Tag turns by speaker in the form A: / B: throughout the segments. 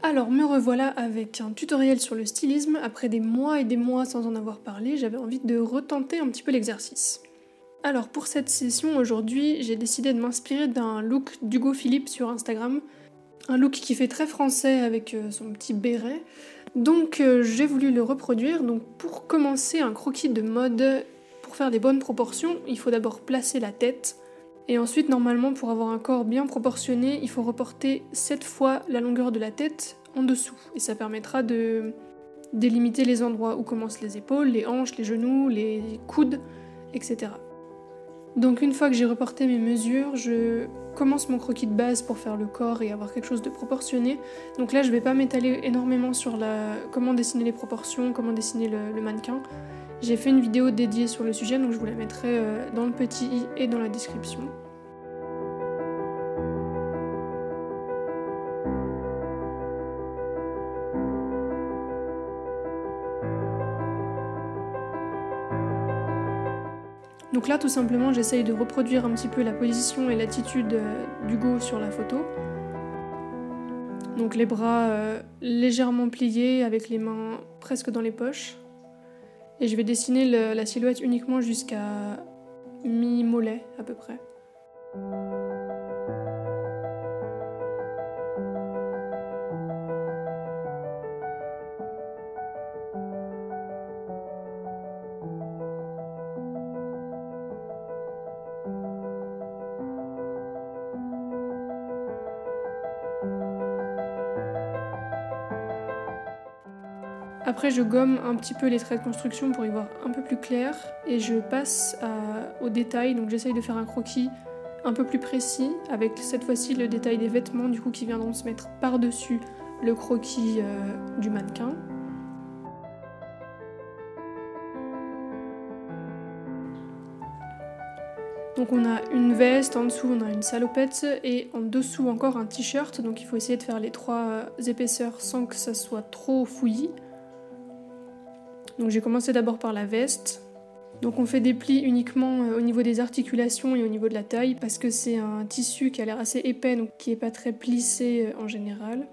A: Alors me revoilà avec un tutoriel sur le stylisme. Après des mois et des mois sans en avoir parlé, j'avais envie de retenter un petit peu l'exercice. Alors pour cette session aujourd'hui, j'ai décidé de m'inspirer d'un look d'Hugo Philippe sur Instagram. Un look qui fait très français avec son petit béret. Donc j'ai voulu le reproduire. Donc pour commencer un croquis de mode, pour faire les bonnes proportions, il faut d'abord placer la tête. Et ensuite, normalement, pour avoir un corps bien proportionné, il faut reporter 7 fois la longueur de la tête en dessous. Et ça permettra de délimiter les endroits où commencent les épaules, les hanches, les genoux, les coudes, etc. Donc une fois que j'ai reporté mes mesures, je commence mon croquis de base pour faire le corps et avoir quelque chose de proportionné. Donc là, je vais pas m'étaler énormément sur comment dessiner les proportions, comment dessiner le mannequin. J'ai fait une vidéo dédiée sur le sujet, donc je vous la mettrai dans le petit i et dans la description. Donc là, tout simplement, j'essaye de reproduire un petit peu la position et l'attitude d'Hugo sur la photo. Donc les bras légèrement pliés, avec les mains presque dans les poches. Et je vais dessiner la silhouette uniquement jusqu'à mi-mollet à peu près. Après, je gomme un petit peu les traits de construction pour y voir un peu plus clair et je passe au détail. Donc j'essaye de faire un croquis un peu plus précis avec cette fois-ci le détail des vêtements du coup qui viendront se mettre par-dessus le croquis du mannequin. Donc on a une veste, en dessous on a une salopette et en dessous encore un t-shirt. Donc il faut essayer de faire les 3 épaisseurs sans que ça soit trop fouillis. Donc j'ai commencé d'abord par la veste. Donc on fait des plis uniquement au niveau des articulations et au niveau de la taille parce que c'est un tissu qui a l'air assez épais, donc qui n'est pas très plissé en général.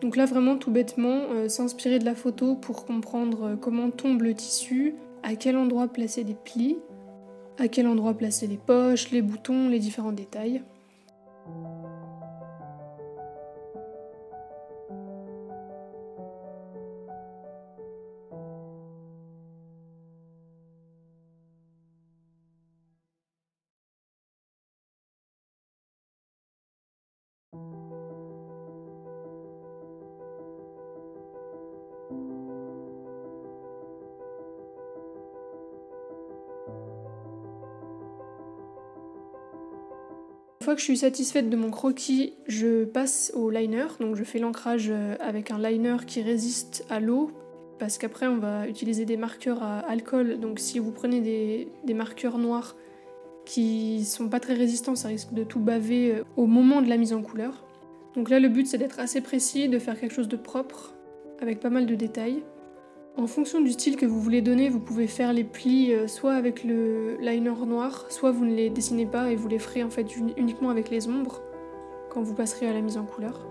A: Donc là vraiment tout bêtement, s'inspirer de la photo pour comprendre comment tombe le tissu, à quel endroit placer les plis, à quel endroit placer les poches, les boutons, les différents détails. Une fois que je suis satisfaite de mon croquis, je passe au liner. Donc je fais l'ancrage avec un liner qui résiste à l'eau parce qu'après on va utiliser des marqueurs à alcool. Donc si vous prenez des marqueurs noirs qui sont pas très résistants, ça risque de tout baver au moment de la mise en couleur. Donc là le but c'est d'être assez précis, de faire quelque chose de propre avec pas mal de détails. En fonction du style que vous voulez donner, vous pouvez faire les plis soit avec le liner noir, soit vous ne les dessinez pas et vous les ferez en fait uniquement avec les ombres quand vous passerez à la mise en couleur.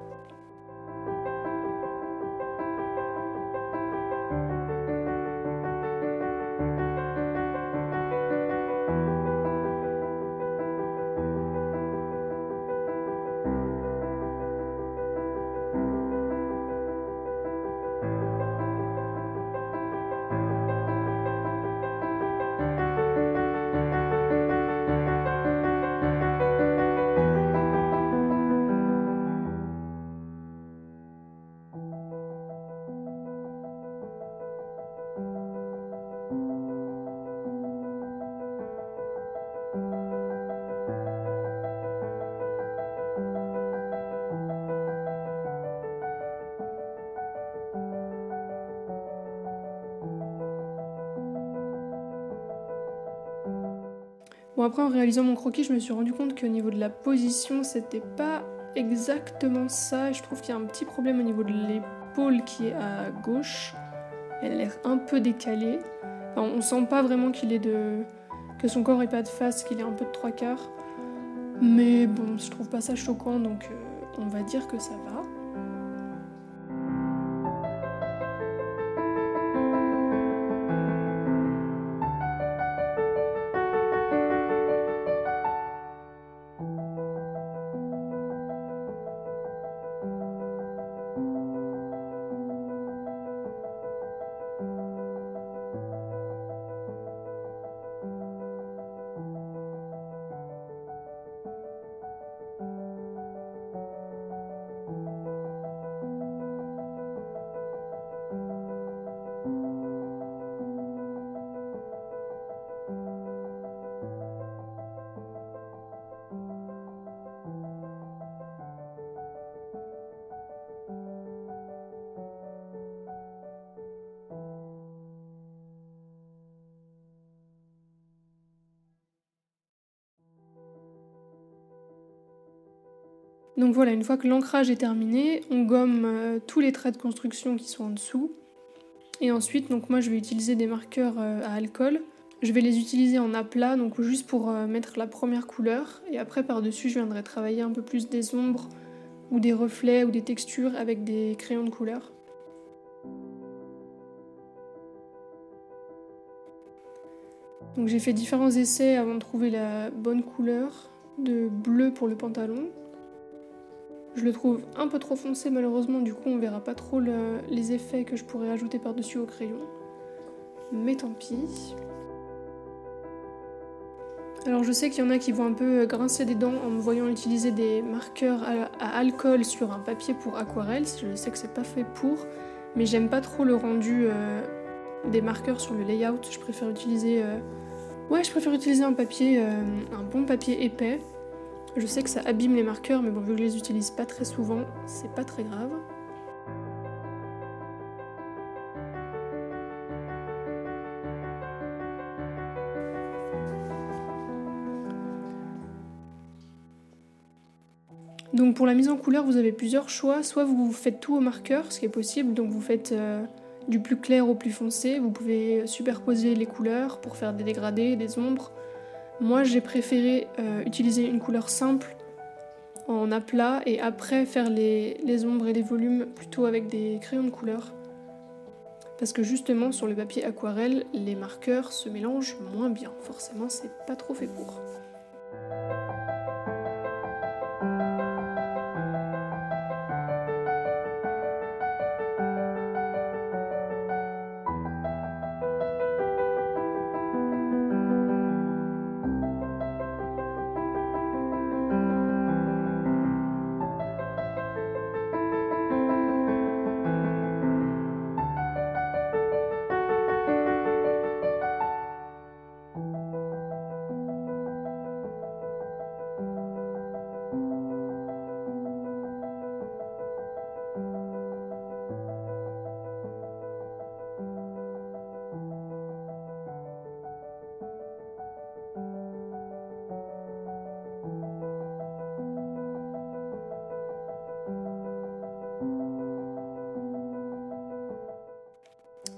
A: Bon après en réalisant mon croquis, je me suis rendu compte qu'au niveau de la position, c'était pas exactement ça. Je trouve qu'il y a un petit problème au niveau de l'épaule qui est à gauche. Elle a l'air un peu décalée. Enfin, on sent pas vraiment que son corps est pas de face, qu'il est un peu de 3/4. Mais bon, je trouve pas ça choquant, donc on va dire que ça va. Donc voilà, une fois que l'ancrage est terminé, on gomme tous les traits de construction qui sont en dessous. Et ensuite, donc moi je vais utiliser des marqueurs à alcool. Je vais les utiliser en aplat, donc juste pour mettre la première couleur. Et après par-dessus, je viendrai travailler un peu plus des ombres, ou des reflets, ou des textures avec des crayons de couleur. Donc j'ai fait différents essais avant de trouver la bonne couleur de bleu pour le pantalon. Je le trouve un peu trop foncé malheureusement, du coup on verra pas trop les effets que je pourrais ajouter par-dessus au crayon. Mais tant pis. Alors je sais qu'il y en a qui vont un peu grincer des dents en me voyant utiliser des marqueurs à alcool sur un papier pour aquarelle. Je sais que c'est pas fait pour, mais j'aime pas trop le rendu des marqueurs sur le layout. Je préfère utiliser un papier, un bon papier épais. Je sais que ça abîme les marqueurs, mais bon, vu que je les utilise pas très souvent, c'est pas très grave. Donc pour la mise en couleur, vous avez plusieurs choix. Soit vous faites tout au marqueur, ce qui est possible, donc vous faites du plus clair au plus foncé. Vous pouvez superposer les couleurs pour faire des dégradés, des ombres. Moi, j'ai préféré utiliser une couleur simple en aplat et après faire les ombres et les volumes plutôt avec des crayons de couleur. Parce que justement, sur le papier aquarelle, les marqueurs se mélangent moins bien. Forcément, c'est pas trop fait pour.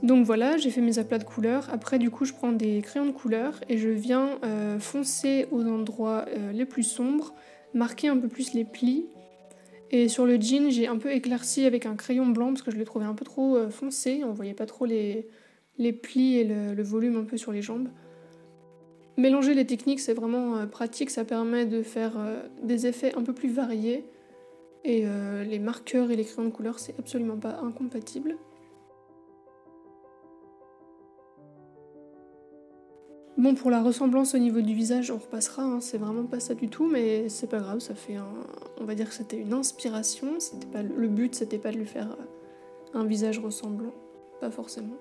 A: Donc voilà, j'ai fait mes aplats de couleurs. Après, du coup, je prends des crayons de couleur et je viens foncer aux endroits les plus sombres, marquer un peu plus les plis. Et sur le jean, j'ai un peu éclairci avec un crayon blanc parce que je le trouvais un peu trop foncé. On voyait pas trop les plis et le volume un peu sur les jambes. Mélanger les techniques, c'est vraiment pratique. Ça permet de faire des effets un peu plus variés. Et les marqueurs et les crayons de couleur, c'est absolument pas incompatible. Bon, pour la ressemblance au niveau du visage, on repassera, hein, c'est vraiment pas ça du tout, mais c'est pas grave, ça fait on va dire que c'était une inspiration, c'était pas le but, c'était pas de lui faire un visage ressemblant, pas forcément.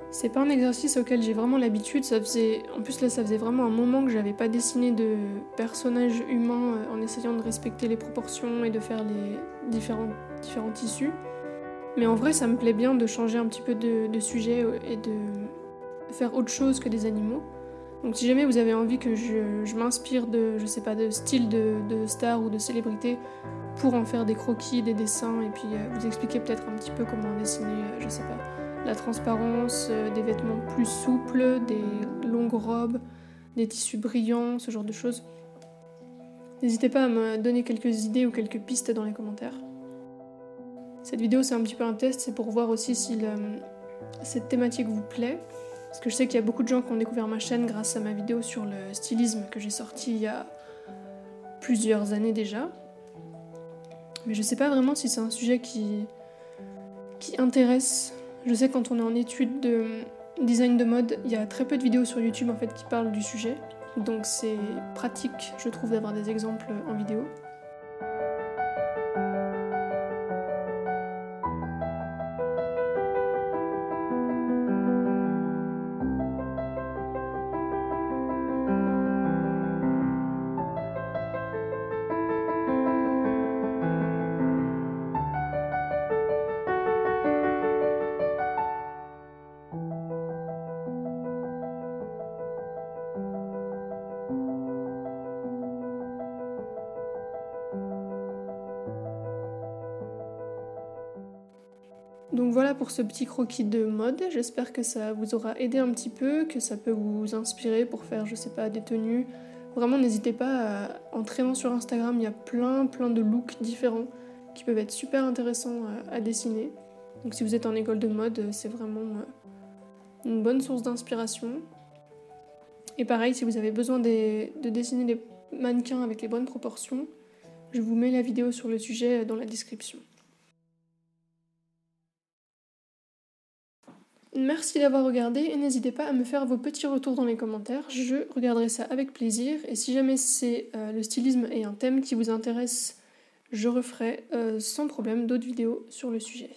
A: C'est pas un exercice auquel j'ai vraiment l'habitude, en plus là ça faisait vraiment un moment que j'avais pas dessiné de personnage humain en essayant de respecter les proportions et de faire les différents tissus. Mais en vrai ça me plaît bien de changer un petit peu de sujet et de faire autre chose que des animaux. Donc si jamais vous avez envie que je m'inspire de, je sais pas, de style de stars ou de célébrités pour en faire des croquis, des dessins, et puis vous expliquer peut-être un petit peu comment dessiner, je sais pas, la transparence, des vêtements plus souples, des longues robes, des tissus brillants, ce genre de choses. N'hésitez pas à me donner quelques idées ou quelques pistes dans les commentaires. Cette vidéo c'est un petit peu un test, c'est pour voir aussi si cette thématique vous plaît. Parce que je sais qu'il y a beaucoup de gens qui ont découvert ma chaîne grâce à ma vidéo sur le stylisme que j'ai sortie il y a plusieurs années déjà. Mais je sais pas vraiment si c'est un sujet qui intéresse. Je sais que quand on est en études de design de mode, il y a très peu de vidéos sur YouTube en fait qui parlent du sujet. Donc c'est pratique, je trouve, d'avoir des exemples en vidéo. Donc voilà pour ce petit croquis de mode, j'espère que ça vous aura aidé un petit peu, que ça peut vous inspirer pour faire, je sais pas, des tenues. Vraiment n'hésitez pas, en traînant sur Instagram, il y a plein de looks différents qui peuvent être super intéressants à dessiner. Donc si vous êtes en école de mode, c'est vraiment une bonne source d'inspiration. Et pareil, si vous avez besoin de dessiner des mannequins avec les bonnes proportions, je vous mets la vidéo sur le sujet dans la description. Merci d'avoir regardé et n'hésitez pas à me faire vos petits retours dans les commentaires, je regarderai ça avec plaisir et si jamais c'est le stylisme et un thème qui vous intéresse, je referai sans problème d'autres vidéos sur le sujet.